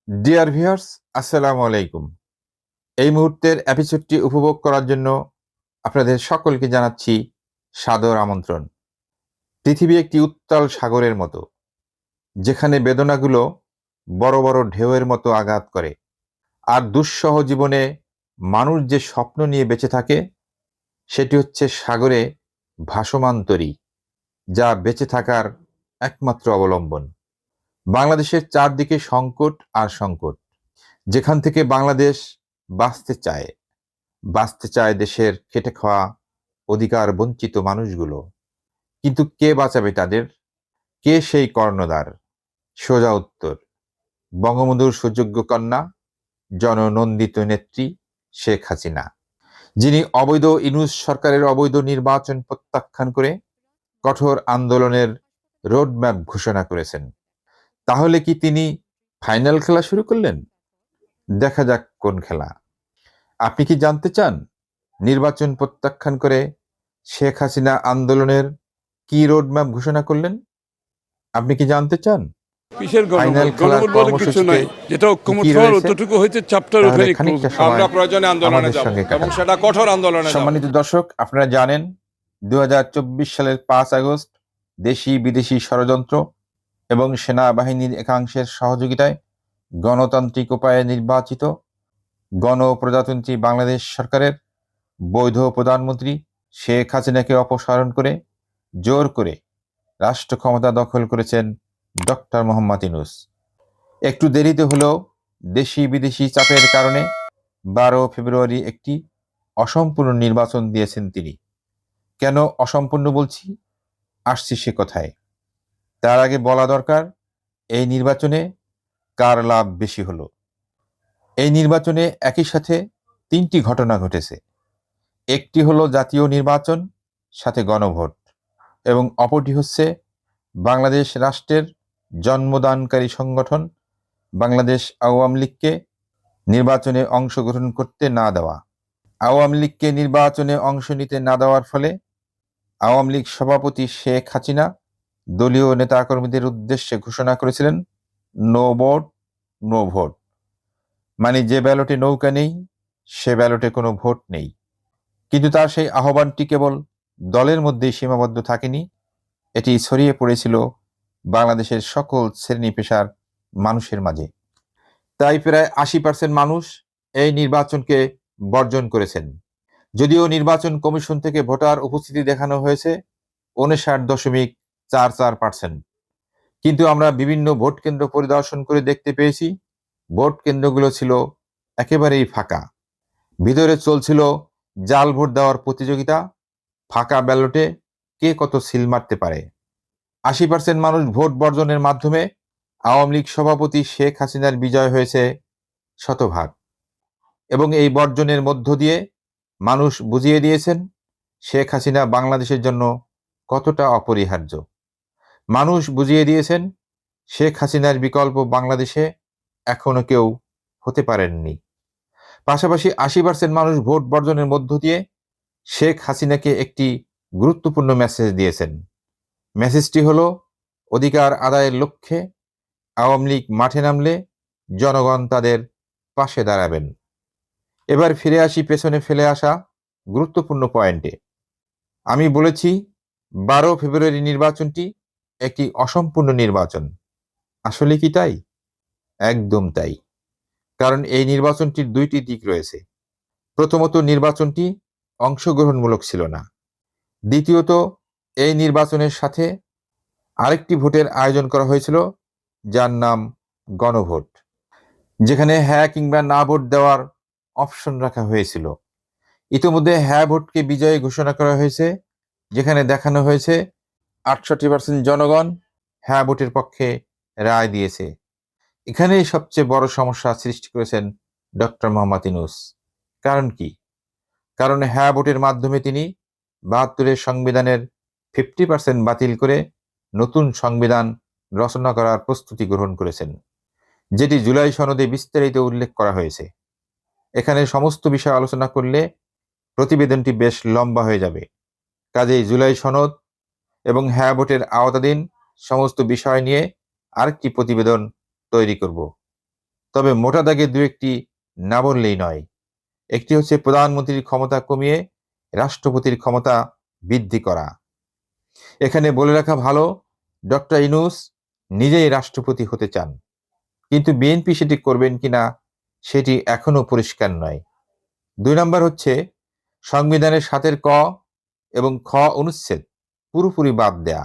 Dear viewers, আসসালামু আলাইকুম। এই মুহূর্তের এপিসোডটি উপভোগ করার জন্য আপনাদের সকলকে জানাচ্ছি সাদর আমন্ত্রণ। পৃথিবী একটি উত্তাল সাগরের মতো, যেখানে বেদনাগুলো বড় বড় ঢেউয়ের মতো আঘাত করে। আর দুঃসহ জীবনে মানুষ যে স্বপ্ন নিয়ে বেঁচে থাকে, সেটি হচ্ছে সাগরে ভাসমান তরী, যা বেঁচে থাকার একমাত্র অবলম্বন। বাংলাদেশের চারদিকে সংকট আর সংকট, যেখান থেকে বাংলাদেশ বাঁচতে চায়। বাঁচতে চায় দেশের খেটে খাওয়া অধিকার বঞ্চিত মানুষগুলো। কিন্তু কে বাঁচাবে তাদের? কে সেই কর্ণধার? সোজা উত্তর, বঙ্গবন্ধুর সুযোগ্য কন্যা, জননন্দিত নেত্রী শেখ হাসিনা, যিনি অবৈধ ইউনূস সরকারের অবৈধ নির্বাচন প্রত্যাখ্যান করে কঠোর আন্দোলনের রোডম্যাপ ঘোষণা করেছেন। তাহলে কি তিনি ফাইনাল খেলা শুরু করলেন? দেখা যাক কোন খেলা। আপনি কি জানতে চান নির্বাচন প্রত্যাখ্যান করে শেখ হাসিনা আন্দোলনের কি রোডম্যাপ ঘোষণা করলেন? আপনি কি জানতে চান কিসের ফাইনাল গণভোট? খেলার গণভোট বলে কিছু কর্মসূচিতে নাই। যেটা কি ঐক্যমত কি হওয়ার রয়েছে? অতটুকু হয়েছে, চ্যাপ্টার তাহলে ওখানে ক্লোজ। খানিকটা সময় আমরা প্রয়োজনে আন্দোলনে আমাদের যাব সঙ্গে এবং কাটান। সেটা কঠোর আন্দোলনে যাব। সম্মানিত দর্শক, আপনারা জানেন 2024 সালের 5 আগস্ট দেশি বিদেশি ষড়যন্ত্র এবং সেনাবাহিনীর একাংশের সহযোগিতায় গণতান্ত্রিক উপায়ে নির্বাচিত গণপ্রজাতন্ত্রী বাংলাদেশ সরকারের বৈধ প্রধানমন্ত্রী শেখ হাসিনাকে অপসারণ করে জোর করে রাষ্ট্র ক্ষমতা দখল করেছেন ডক্টর মোহাম্মদ ইউনূস। একটু দেরিতে হলেও দেশি বিদেশি চাপের কারণে 12 ফেব্রুয়ারি একটি অসম্পূর্ণ নির্বাচন দিয়েছেন তিনি। কেন অসম্পূর্ণ বলছি, আসছি সে কথায়। তার আগে বলা দরকার, এই নির্বাচনে কার লাভ বেশি হলো। এই নির্বাচনে একই সাথে 3টি ঘটনা ঘটেছে। একটি হলো জাতীয় নির্বাচন, সাথে গণভোট, এবং অপরটি হচ্ছে বাংলাদেশ রাষ্ট্রের জন্মদানকারী সংগঠন বাংলাদেশ আওয়ামী লীগকে নির্বাচনে অংশগ্রহণ করতে না দেওয়া। আওয়ামী লীগকে নির্বাচনে অংশ নিতে না দেওয়ার ফলে আওয়ামী লীগ সভাপতি শেখ হাসিনা দলীয় নেতাকর্মীদের উদ্দেশ্যে ঘোষণা করেছিলেন, নো ভোট নো ভোট, মানে যে ব্যালটে নৌকা নেই সে ব্যালটে কোনো ভোট নেই। কিন্তু তার সেই আহ্বানটি কেবল দলের মধ্যেই সীমাবদ্ধ থাকেনি, এটি ছড়িয়ে পড়েছিল বাংলাদেশের সকল শ্রেণী পেশার মানুষের মাঝে। তাই প্রায় 80% মানুষ এই নির্বাচনকে বর্জন করেছেন। যদিও নির্বাচন কমিশন থেকে ভোটার উপস্থিতি দেখানো হয়েছে 59.44%, কিন্তু আমরা বিভিন্ন ভোট কেন্দ্র পরিদর্শন করে দেখতে পেয়েছি ভোট কেন্দ্রগুলো ছিল একেবারেই ফাঁকা। ভিতরে চলছিল জাল ভোট দেওয়ার প্রতিযোগিতা, ফাঁকা ব্যালটে কে কত সিল মারতে পারে। 80% মানুষ ভোট বর্জনের মাধ্যমে আওয়ামী লীগ সভাপতি শেখ হাসিনার বিজয় হয়েছে শতভাগ, এবং এই বর্জনের মধ্য দিয়ে মানুষ বুঝিয়ে দিয়েছেন শেখ হাসিনা বাংলাদেশের জন্য কতটা অপরিহার্য। মানুষ বুঝিয়ে দিয়েছেন শেখ হাসিনার বিকল্প বাংলাদেশে এখনো কেউ হতে পারেননি। পাশাপাশি 80% মানুষ ভোট বর্জনের মধ্য দিয়ে শেখ হাসিনাকে একটি গুরুত্বপূর্ণ মেসেজ দিয়েছেন। মেসেজটি হলো, অধিকার আদায়ের লক্ষ্যে আওয়ামী লীগ মাঠে নামলে জনগণ তাদের পাশে দাঁড়াবেন। এবার ফিরে আসি পেছনে ফেলে আসা গুরুত্বপূর্ণ পয়েন্টে। আমি বলেছি 12 ফেব্রুয়ারি নির্বাচনটি একটি অসম্পূর্ণ নির্বাচন। আসলে কি তাই? একদম তাই। কারণ এই নির্বাচনটির 2টি দিক রয়েছে। প্রথমত, নির্বাচনটি অংশগ্রহণমূলক ছিল না। দ্বিতীয়ত, এই নির্বাচনের সাথে আরেকটি ভোটের আয়োজন করা হয়েছিল, যার নাম গণভোট, যেখানে হ্যাঁ কিংবা না ভোট দেওয়ার অপশন রাখা হয়েছিল। ইতিমধ্যে হ্যাঁ ভোটকে বিজয়ী ঘোষণা করা হয়েছে, যেখানে দেখানো হয়েছে 68% জনগণ হ্যাঁ ভোটের পক্ষে রায় দিয়েছে। এখানেই সবচেয়ে বড় সমস্যা সৃষ্টি করেছেন ডক্টর মোহাম্মদ ইউনূস। কারণ কি? কারণ হ্যাঁ ভোটের মাধ্যমে তিনি 72-এর সংবিধানের 50% বাতিল করে নতুন সংবিধান রচনা করার প্রস্তুতি গ্রহণ করেছেন, যেটি জুলাই সনদে বিস্তারিত উল্লেখ করা হয়েছে। এখানে সমস্ত বিষয় আলোচনা করলে প্রতিবেদনটি বেশ লম্বা হয়ে যাবে। কাজেই জুলাই সনদ এবং হ্যাঁ ভোটের আওতাধীন সমস্ত বিষয় নিয়ে আরেকটি প্রতিবেদন তৈরি করব। তবে মোটা দাগে দু একটি না বললেই নয়। একটি হচ্ছে প্রধানমন্ত্রীর ক্ষমতা কমিয়ে রাষ্ট্রপতির ক্ষমতা বৃদ্ধি করা। এখানে বলে রাখা ভালো, ডক্টর ইউনূস নিজেই রাষ্ট্রপতি হতে চান, কিন্তু বিএনপি সেটি করবেন কিনা সেটি এখনো পরিষ্কার নয়। 2 নম্বর হচ্ছে সংবিধানের 7 ক এবং খ অনুচ্ছেদ পুরোপুরি বাদ দেয়া।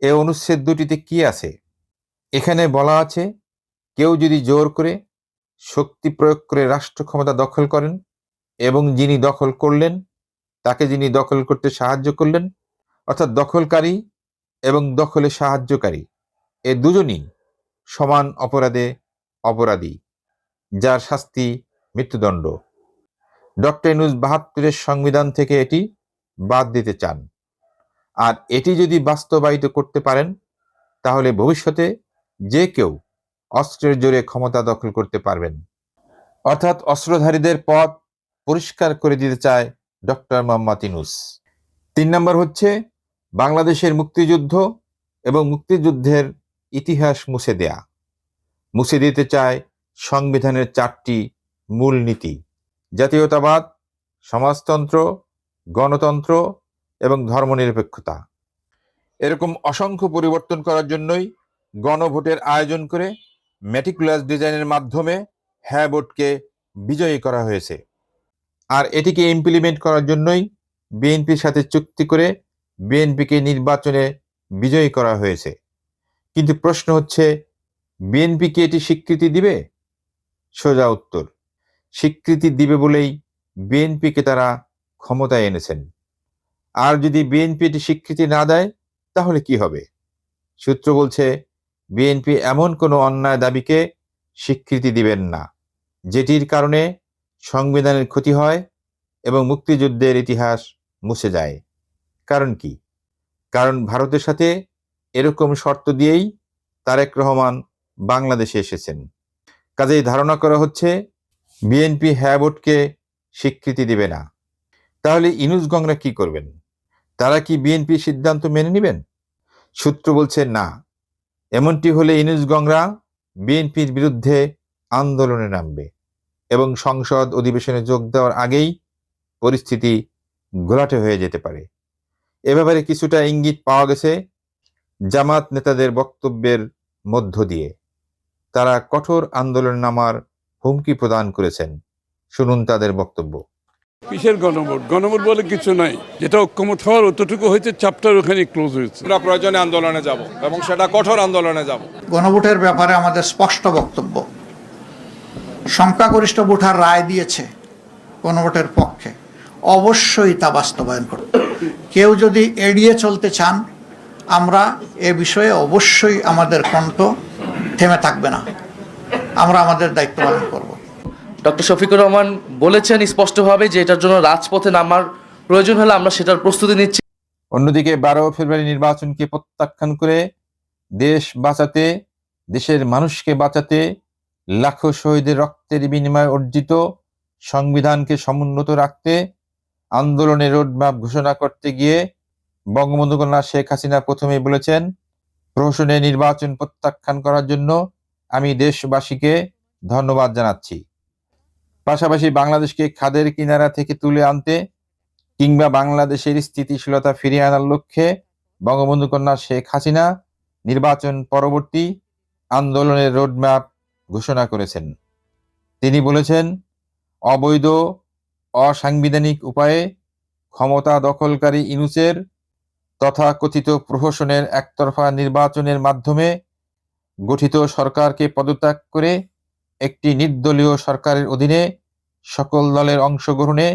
এই অনুচ্ছেদ দুটিতে কি আছে? এখানে বলা আছে, কেউ যদি জোর করে শক্তি প্রয়োগ করে রাষ্ট্র ক্ষমতা দখল করেন এবং যিনি দখল করলেন তাকে যিনি দখল করতে সাহায্য করলেন, অর্থাৎ দখলকারী এবং দখলে সাহায্যকারী এ দুজনই সমান অপরাধে অপরাধী, যার শাস্তি মৃত্যুদণ্ড। ডক্টর ইউনূস 72-এর সংবিধান থেকে এটি বাদ দিতে চান। আর এটি যদি বাস্তবায়িত করতে পারেন তাহলে ভবিষ্যতে যে কেউ অস্ত্রের জোরে ক্ষমতা দখল করতে পারবেন, অর্থাৎ অস্ত্রধারীদের পথ পরিষ্কার করে দিতে চায় ডক্টর মোহাম্মদ ইউনূস। 3 নম্বর হচ্ছে বাংলাদেশের মুক্তিযুদ্ধ এবং মুক্তিযুদ্ধের ইতিহাস মুছে দিতে চায় সংবিধানের 4টি মূল নীতি: জাতীয়তাবাদ, সমাজতন্ত্র, গণতন্ত্র এবং ধর্মনিরপেক্ষতা। এরকম অসংখ্য পরিবর্তন করার জন্যই গণভোটের আয়োজন করে মেটিকুলাস ডিজাইনের মাধ্যমে হ্যাঁ ভোটকে বিজয়ী করা হয়েছে। আর এটিকে ইমপ্লিমেন্ট করার জন্যই বিএনপির সাথে চুক্তি করে বিএনপিকে নির্বাচনে বিজয়ী করা হয়েছে। কিন্তু প্রশ্ন হচ্ছে, বিএনপি কি এটি স্বীকৃতি দিবে? সোজা উত্তর, স্বীকৃতি দিবে বলেই বিএনপিকে তারা ক্ষমতায় এনেছেন। আর যদি বিএনপি এটি স্বীকৃতি না দেয় তাহলে কি হবে? সূত্র বলছে, বিএনপি এমন কোনো অন্যায় দাবিকে স্বীকৃতি দিবেন না যেটির কারণে সংবিধানের ক্ষতি হয় এবং মুক্তিযুদ্ধের ইতিহাস মুছে যায়। কারণ কি? কারণ ভারতের সাথে এরকম শর্ত দিয়েই তারেক রহমান বাংলাদেশে এসেছেন। কাজেই ধারণা করা হচ্ছে বিএনপি হ্যাঁ ভোটকে স্বীকৃতি দিবে না। তাহলে ইউনূস গংরা কি করবেন? তারা কি বিএনপির সিদ্ধান্ত মেনে নেবেন? সূত্র বলছে না। এমনটি হলে ইউনূস গংরা বিএনপির বিরুদ্ধে আন্দোলনে নামবে এবং সংসদ অধিবেশনে যোগ দেওয়ার আগেই পরিস্থিতি ঘোলাটে হয়ে যেতে পারে। এ ব্যাপারে কিছুটা ইঙ্গিত পাওয়া গেছে জামাত নেতাদের বক্তব্যের মধ্য দিয়ে। তারা কঠোর আন্দোলনে নামার হুমকি প্রদান করেছেন। শুনুন তাদের বক্তব্য। কিসের গণভোট? গণভোট বলে কিছু নাই। যেটা ঐক্যমত হওয়ার অতটুকু হয়েছে, চ্যাপ্টার ওখানে ক্লোজ হয়েছে। আমরা প্রয়োজনে আন্দোলনে যাব এবং সেটা কঠোর আন্দোলনে যাব। গণভোটের ব্যাপারে আমাদের স্পষ্ট বক্তব্য। সংখ্যাগরিষ্ঠ ভোটার রায় দিয়েছে গণভোটের পক্ষে, অবশ্যই তা বাস্তবায়ন করতে। কেউ যদি এড়িয়ে চলতে চান, আমরা এ বিষয়ে অবশ্যই আমাদের কণ্ঠ থেমে থাকবে না। আমরা আমাদের দায়িত্ব পালন করব। ডক্টর শফিকুর রহমান বলেছেন স্পষ্টভাবে যে এটার জন্য রাজপথে নামার প্রয়োজন হলে আমরা সেটার প্রস্তুতি নিচ্ছি। অন্যদিকে 12 ফেব্রুয়ারি নির্বাচনকে প্রত্যাখ্যান করে দেশ বাঁচাতে, দেশের মানুষকে বাঁচাতে লাখো শহীদের রক্তের বিনিময়ে অর্জিত সংবিধানকে সমুন্নত রাখতে আন্দোলনের রোডম্যাপ ঘোষণা করতে গিয়ে বঙ্গবন্ধু কন্যা শেখ হাসিনা প্রথমেই বলেছেন, প্রহসনে নির্বাচন প্রত্যাখ্যান করার জন্য আমি দেশবাসীকে ধন্যবাদ জানাচ্ছি। পাশাপাশি বাংলাদেশকে খাদের কিনারা থেকে তুলে আনতে কিংবা বাংলাদেশের স্থিতিশীলতা ফিরিয়ে আনার লক্ষ্যে বঙ্গবন্ধু কন্যা শেখ হাসিনা নির্বাচন পরবর্তী আন্দোলনের রোডম্যাপ ঘোষণা করেছেন। তিনি বলেছেন, অবৈধ অসাংবিধানিক উপায়ে ক্ষমতা দখলকারী ইউনূসের তথাকথিত প্রহসনের একতরফা নির্বাচনের মাধ্যমে গঠিত সরকারকে পদত্যাগ করে একটি নির্দলীয় সরকারের অধীনে সকল দলের অংশগ্রহণে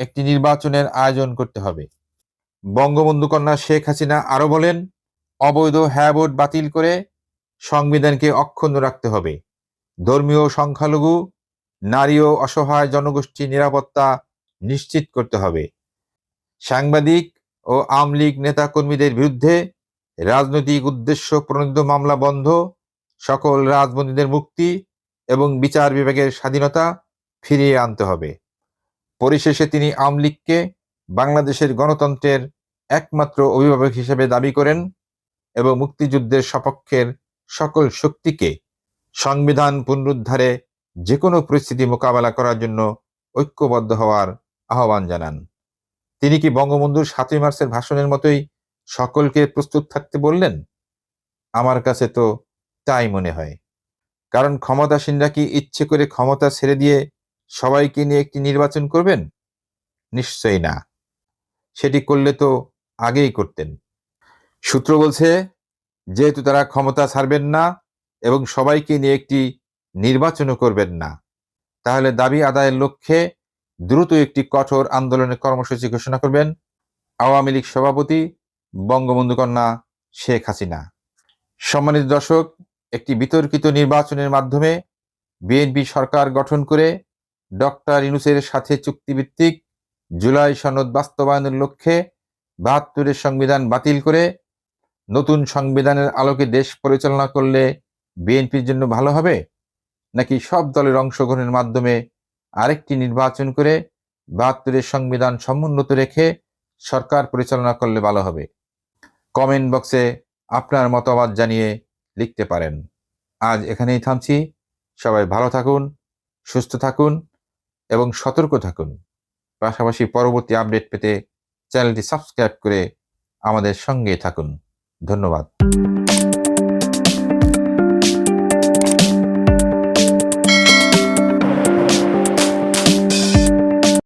একটি নির্বাচনের আয়োজন করতে হবে। বঙ্গবন্ধু কন্যা শেখ হাসিনা আরো বলেন, অবৈধ হ্যাঁ ভোট বাতিল করে সংবিধানকে অক্ষুণ্ণ রাখতে হবে। ধর্মীয় সংখ্যালঘু, নারী ও অসহায় জনগোষ্ঠীর নিরাপত্তা নিশ্চিত করতে হবে। সাংবাদিক ও আওয়ামী লীগ নেতা কর্মীদের বিরুদ্ধে রাজনৈতিক উদ্দেশ্য প্রণোদিত মামলা বন্ধ, সকল রাজবন্দীদের মুক্তি এবং বিচার বিভাগের স্বাধীনতা ফিরিয়ে আনতে হবে। পরিশেষে তিনি আওয়ামী লীগকে বাংলাদেশের গণতন্ত্রের একমাত্র অভিভাবক হিসেবে দাবি করেন এবং মুক্তিযুদ্ধের সপক্ষের সকল শক্তিকে সংবিধান পুনরুদ্ধারে যে কোনো পরিস্থিতি মোকাবেলা করার জন্য ঐক্যবদ্ধ হওয়ার আহ্বান জানান। তিনি কি বঙ্গবন্ধুর ৭ই মার্চের ভাষণের মতোই সকলকে প্রস্তুত থাকতে বললেন? আমার কাছে তো তাই মনে হয়। কারণ ক্ষমতাসীনরা কি ইচ্ছে করে ক্ষমতা ছেড়ে দিয়ে সবাইকে নিয়ে একটি নির্বাচন করবেন? নিশ্চয়ই না। সেটি করলে তো আগেই করতেন। সূত্র বলছে, যেহেতু তারা ক্ষমতা ছাড়বেন না এবং সবাইকে নিয়ে একটি নির্বাচনও করবেন না, তাহলে দাবি আদায়ের লক্ষ্যে দ্রুত একটি কঠোর আন্দোলনের কর্মসূচি ঘোষণা করবেন আওয়ামী লীগ সভাপতি বঙ্গবন্ধু কন্যা শেখ হাসিনা। সম্মানিত দর্শক, একটি বিতর্কিত নির্বাচনের মাধ্যমে বিএনপি সরকার গঠন করে ডক্টর ইউনূসের সাথে চুক্তিভিত্তিক জুলাই সনদ বাস্তবায়নের লক্ষ্যে ৭২-এর সংবিধান বাতিল করে নতুন সংবিধানের আলোকে দেশ পরিচালনা করলে বিএনপির জন্য ভালো হবে, নাকি সব দলের অংশগ্রহণের মাধ্যমে আরেকটি নির্বাচন করে ৭২-এর সংবিধান সমুন্নত রেখে সরকার পরিচালনা করলে ভালো হবে? কমেন্ট বক্সে আপনার মতামত জানিয়ে লিখতে পারেন। আজ এখানেই থামছি। সবাই ভালো থাকুন, সুস্থ থাকুন এবং সতর্ক থাকুন। পাশাপাশি পরবর্তী আপডেট পেতে চ্যানেলটি সাবস্ক্রাইব করে আমাদের সঙ্গে থাকুন। ধন্যবাদ।